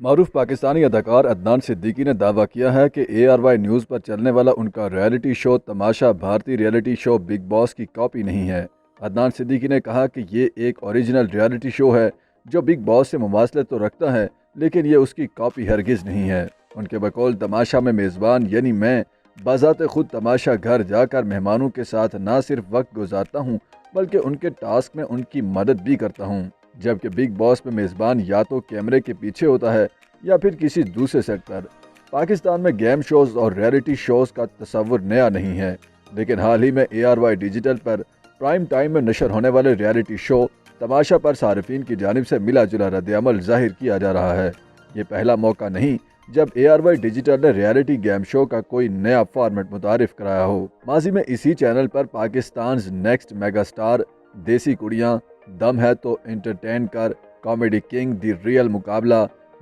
معروف پاکستانی اداکار عدنان صدیقی نے دعویٰ کیا ہے کہ ARY نیوز پر چلنے والا ان کا ریئلٹی شو تماشا بھارتی ریئلٹی شو بگ باس کی کاپی نہیں ہے۔ عدنان صدیقی نے کہا کہ یہ ایک اوریجنل ریئلٹی شو ہے جو بگ باس سے مماثلت تو رکھتا ہے، لیکن یہ اس کی کاپی ہرگز نہیں ہے۔ ان کے بقول تماشا میں میزبان یعنی میں بذات خود تماشا گھر جا کر مہمانوں کے ساتھ نہ صرف وقت گزارتا ہوں بلکہ ان کے ٹاسک میں ان کی مدد بھی کرتا ہوں، جبکہ بگ باس میں میزبان یا تو کیمرے کے پیچھے ہوتا ہے یا پھر کسی دوسرے سیٹ پر۔ پاکستان میں گیم شوز اور ریئلٹی شوز کا تصور نیا نہیں ہے، لیکن حال ہی میں ARY ڈیجیٹل پر پرائم ٹائم میں نشر ہونے والے ریئلٹی شو تماشا پر صارفین کی جانب سے ملا جلا رد عمل ظاہر کیا جا رہا ہے۔ یہ پہلا موقع نہیں جب ARY ڈیجیٹل نے ریئلٹی گیم شو کا کوئی نیا فارمیٹ متعارف کرایا ہو۔ ماضی میں اسی چینل پر پاکستانز نیکسٹ میگا سٹار، دیسی کڑیاں، دم ہے تو انٹرٹین کر، کامیڈی کنگ، دی ریئل مقابلہ،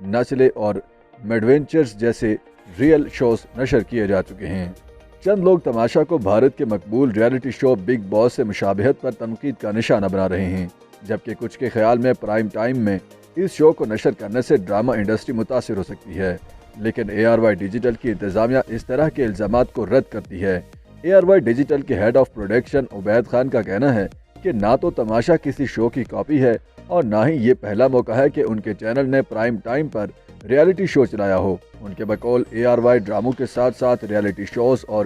نچلے اور میڈوینچرز جیسے ریئل شوز نشر کیے جا چکے ہیں۔ چند لوگ تماشا کو بھارت کے مقبول ریئلٹی شو بگ باس سے مشابہت پر تنقید کا نشانہ بنا رہے ہیں، جبکہ کچھ کے خیال میں پرائم ٹائم میں اس شو کو نشر کرنے سے ڈرامہ انڈسٹری متاثر ہو سکتی ہے، لیکن ARY ڈیجیٹل کی انتظامیہ اس طرح کے الزامات کو رد کرتی ہے۔ ARY ڈیجیٹل کے head of production Obaid Khan کا کہنا ہے کہ نہ تو تماشا کسی شو کی کاپی ہے اور نہ ہی یہ پہلا موقع ہے کہ ان کے چینل نے پرائم ٹائم پر ریئلٹی شو چلایا ہو۔ ان کے بقول ARY ڈراموں کے ساتھ ساتھ ریئلٹی شوز اور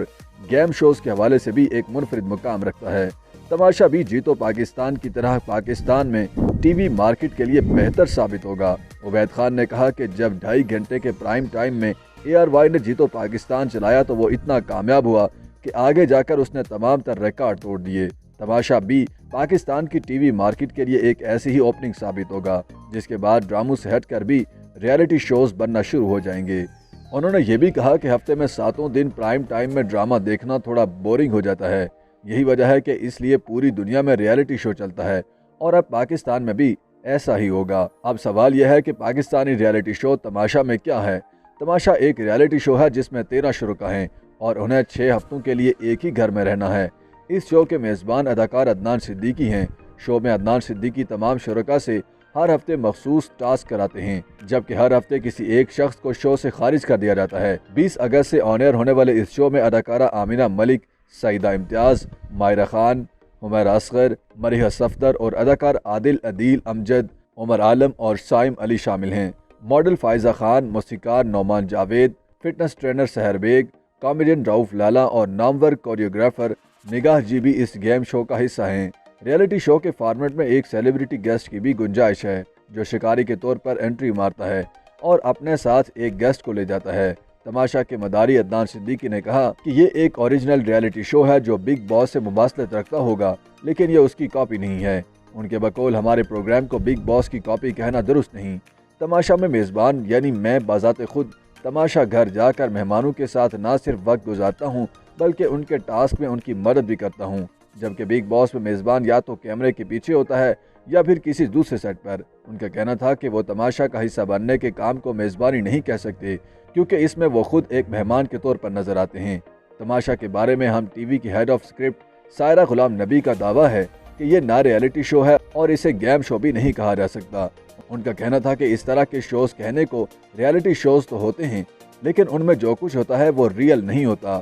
گیم شوز کے حوالے سے بھی ایک منفرد مقام رکھتا ہے۔ تماشا بھی جیتو پاکستان کی طرح پاکستان میں ٹی وی مارکیٹ کے لیے بہتر ثابت ہوگا۔ عبید خان نے کہا کہ جب 2.5 گھنٹے کے پرائم ٹائم میں ARY نے جیتو پاکستان چلایا تو وہ اتنا کامیاب ہوا کہ آگے جا کر اس نے تمام تر ریکارڈ توڑ دیے۔ تماشا بھی پاکستان کی ٹی وی مارکیٹ کے لیے ایک ایسی ہی اوپننگ ثابت ہوگا جس کے بعد ڈراموں سے ہٹ کر بھی ریئلٹی شوز بننا شروع ہو جائیں گے۔ انہوں نے یہ بھی کہا کہ ہفتے میں 7 دن پرائم ٹائم میں ڈرامہ دیکھنا تھوڑا بورنگ ہو جاتا ہے، یہی وجہ ہے کہ اس لیے پوری دنیا میں ریئلٹی شو چلتا ہے اور اب پاکستان میں بھی ایسا ہی ہوگا۔ اب سوال یہ ہے کہ پاکستانی ریئلٹی شو تماشا میں کیا ہے؟ تماشا ایک ریئلٹی شو ہے جس میں 13 شرکاء ہیں اور انہیں 6 ہفتوں کے لیے ایک ہی گھر میں رہنا ہے۔ اس شو کے میزبان اداکار عدنان صدیقی ہیں۔ شو میں عدنان صدیقی تمام شرکاء سے ہر ہفتے مخصوص ٹاسک کراتے ہیں، جبکہ ہر ہفتے کسی ایک شخص کو شو سے خارج کر دیا جاتا ہے۔ 20 اگست سے آن ایئر ہونے والے اس شو میں اداکارہ آمینہ ملک، سعیدہ امتیاز، مائرہ خان، حمیرہ اصغر، مریحہ صفدر اور اداکار عادل عدیل امجد، عمر عالم اور سائم علی شامل ہیں۔ ماڈل فائزہ خان، موسیقار نعمان جاوید، فٹنس ٹرینر سحر بیگ، کامیڈین رؤف لالا اور نامور کوریوگرافر نگاہ جی بھی اس گیم شو کا حصہ ہیں۔ ریئلٹی شو کے فارمیٹ میں ایک سیلیبریٹی گیسٹ کی بھی گنجائش ہے جو شکاری کے طور پر انٹری مارتا ہے اور اپنے ساتھ ایک گیسٹ کو لے جاتا ہے۔ تماشا کے مداری عدنان صدیقی نے کہا کہ یہ ایک اوریجنل ریئلٹی شو ہے جو بگ باس سے مماثلت رکھتا ہوگا، لیکن یہ اس کی کاپی نہیں ہے۔ ان کے بقول ہمارے پروگرام کو بگ باس کی کاپی کہنا درست نہیں۔ تماشا میں میزبان یعنی میں بذات خود تماشا گھر جا کر مہمانوں کے ساتھ نہ صرف وقت گزارتا ہوں بلکہ ان کے ٹاسک میں ان کی مدد بھی کرتا ہوں، جبکہ بگ باس میں میزبان یا تو کیمرے کے پیچھے ہوتا ہے یا پھر کسی دوسرے سیٹ پر۔ ان کا کہنا تھا کہ وہ تماشا کا حصہ بننے کے کام کو میزبانی نہیں کہہ سکتے کیونکہ اس میں وہ خود ایک مہمان کے طور پر نظر آتے ہیں۔ تماشا کے بارے میں ہم ٹی وی کی head of script Saira Ghulam نبی کا دعویٰ ہے کہ یہ نہ ریئلٹی شو ہے اور اسے گیم شو بھی نہیں کہا جا سکتا۔ ان کا کہنا تھا کہ اس طرح کے شوز کہنے کو ریئلٹی شوز تو ہوتے ہیں لیکن ان میں جو کچھ ہوتا ہے وہ ریئل نہیں ہوتا۔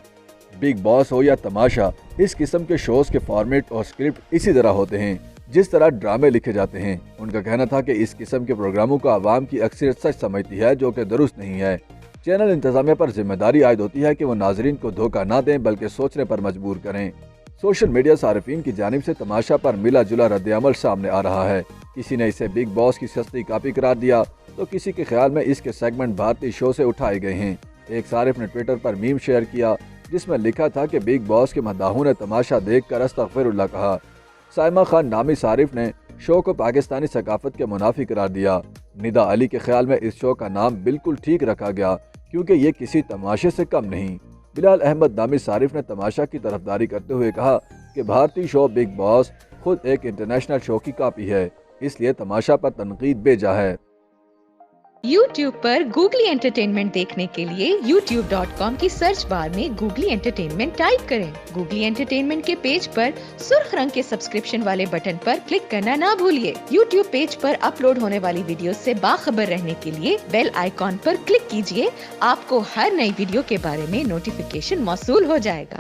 بگ باس ہو یا تماشا، اس قسم کے شوز کے فارمیٹ اور سکرپٹ اسی طرح ہوتے ہیں جس طرح ڈرامے لکھے جاتے ہیں۔ ان کا کہنا تھا کہ اس قسم کے پروگراموں کو عوام کی اکثریت سچ سمجھتی ہے جو کہ درست نہیں ہے۔ چینل انتظامیہ پر ذمہ داری عائد ہوتی ہے کہ وہ ناظرین کو دھوکہ نہ دیں بلکہ سوچنے پر مجبور کریں۔ سوشل میڈیا صارفین کی جانب سے تماشا پر ملا جلا رد عمل سامنے آ رہا ہے۔ کسی نے اسے بگ باس کی سستی کاپی قرار دیا تو کسی کے خیال میں اس کے سیگمنٹ بھارتی شو سے اٹھائے گئے ہیں۔ ایک صارف نے ٹویٹر پر میم شیئر کیا جس میں لکھا تھا کہ بگ باس کے مداحوں نے تماشا دیکھ کر استغفر اللہ کہا۔ سائمہ خان نامی صارف نے شو کو پاکستانی ثقافت کے منافی قرار دیا۔ ندا علی کے خیال میں اس شو کا نام بالکل ٹھیک رکھا گیا کیونکہ یہ کسی تماشے سے کم نہیں۔ بلال احمد نامی صارف نے تماشا کی طرفداری کرتے ہوئے کہا کہ بھارتی شو بگ باس خود ایک انٹرنیشنل شو کی کاپی ہے، اس لیے تماشا پر تنقید بے جا ہے۔ YouTube پر گوگلی انٹرٹینمنٹ دیکھنے کے لیے youtube.com کی سرچ بار میں گوگلی انٹرٹینمنٹ ٹائپ کریں۔ گوگلی انٹرٹینمنٹ کے پیج پر سرخ رنگ کے سبسکرپشن والے بٹن پر کلک کرنا نہ بھولیے۔ YouTube پیج پر اپلوڈ ہونے والی ویڈیوز سے باخبر رہنے کے لیے بیل آئیکن پر کلک کیجیے۔ آپ کو ہر نئی ویڈیو کے بارے میں نوٹیفیکیشن موصول ہو جائے گا۔